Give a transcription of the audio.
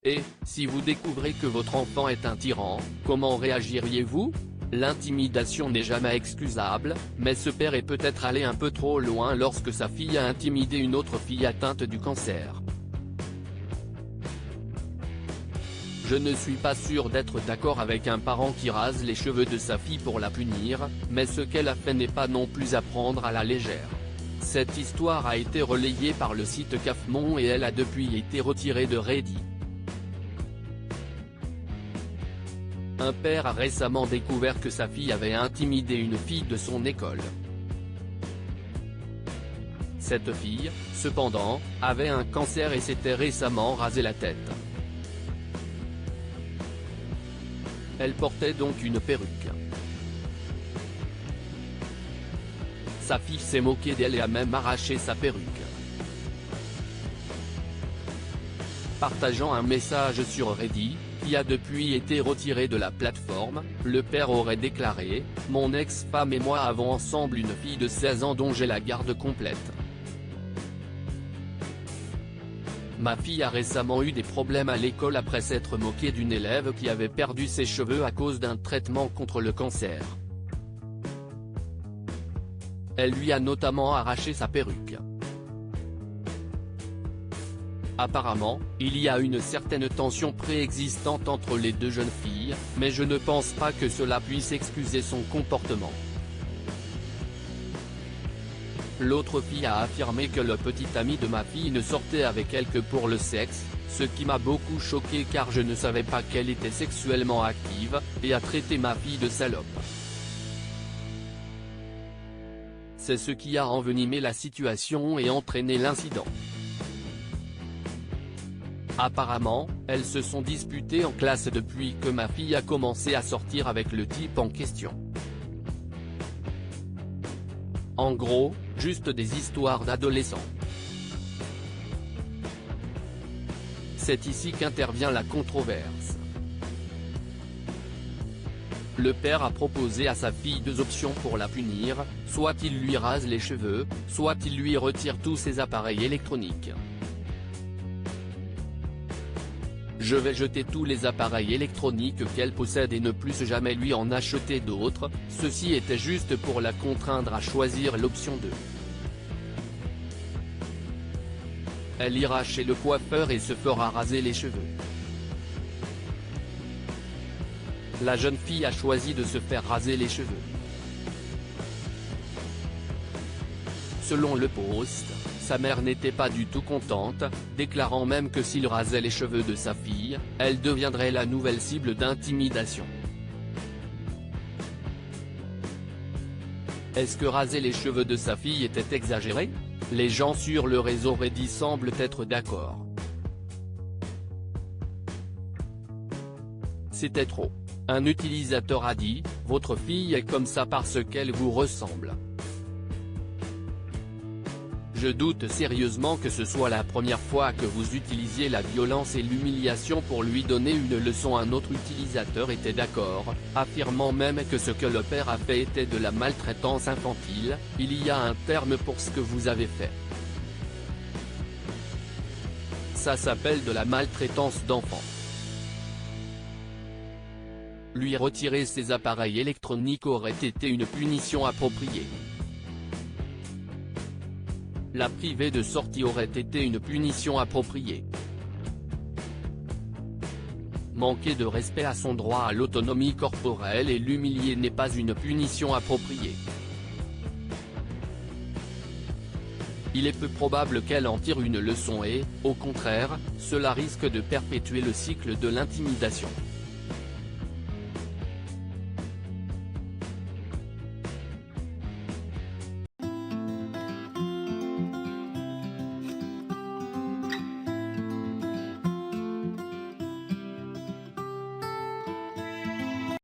Et, si vous découvrez que votre enfant est un tyran, comment réagiriez-vous? L'intimidation n'est jamais excusable, mais ce père est peut-être allé un peu trop loin lorsque sa fille a intimidé une autre fille atteinte du cancer. Je ne suis pas sûr d'être d'accord avec un parent qui rase les cheveux de sa fille pour la punir, mais ce qu'elle a fait n'est pas non plus à prendre à la légère. Cette histoire a été relayée par le site Cafmon et elle a depuis été retirée de Reddit. Un père a récemment découvert que sa fille avait intimidé une fille de son école. Cette fille, cependant, avait un cancer et s'était récemment rasé la tête. Elle portait donc une perruque. Sa fille s'est moquée d'elle et a même arraché sa perruque. Partageant un message sur Reddit, qui a depuis été retiré de la plateforme, le père aurait déclaré « Mon ex-femme et moi avons ensemble une fille de 16 ans dont j'ai la garde complète. Ma fille a récemment eu des problèmes à l'école après s'être moquée d'une élève qui avait perdu ses cheveux à cause d'un traitement contre le cancer. Elle lui a notamment arraché sa perruque. Apparemment, il y a une certaine tension préexistante entre les deux jeunes filles, mais je ne pense pas que cela puisse excuser son comportement. L'autre fille a affirmé que le petit ami de ma fille ne sortait avec elle que pour le sexe, ce qui m'a beaucoup choqué car je ne savais pas qu'elle était sexuellement active, et a traité ma fille de salope. C'est ce qui a envenimé la situation et entraîné l'incident. Apparemment, elles se sont disputées en classe depuis que ma fille a commencé à sortir avec le type en question. En gros, juste des histoires d'adolescents. C'est ici qu'intervient la controverse. Le père a proposé à sa fille deux options pour la punir, soit il lui rase les cheveux, soit il lui retire tous ses appareils électroniques. Je vais jeter tous les appareils électroniques qu'elle possède et ne plus jamais lui en acheter d'autres, ceci était juste pour la contraindre à choisir l'option 2. Elle ira chez le coiffeur et se fera raser les cheveux. La jeune fille a choisi de se faire raser les cheveux. Selon le post, sa mère n'était pas du tout contente, déclarant même que s'il rasait les cheveux de sa fille, elle deviendrait la nouvelle cible d'intimidation. Est-ce que raser les cheveux de sa fille était exagéré? Les gens sur le réseau Reddit semblent être d'accord. C'était trop. Un utilisateur a dit « Votre fille est comme ça parce qu'elle vous ressemble ». Je doute sérieusement que ce soit la première fois que vous utilisiez la violence et l'humiliation pour lui donner une leçon. Un autre utilisateur était d'accord, affirmant même que ce que le père a fait était de la maltraitance infantile. Il y a un terme pour ce que vous avez fait. Ça s'appelle de la maltraitance d'enfant. Lui retirer ses appareils électroniques aurait été une punition appropriée. La priver de sortie aurait été une punition appropriée. Manquer de respect à son droit à l'autonomie corporelle et l'humilier n'est pas une punition appropriée. Il est peu probable qu'elle en tire une leçon et, au contraire, cela risque de perpétuer le cycle de l'intimidation.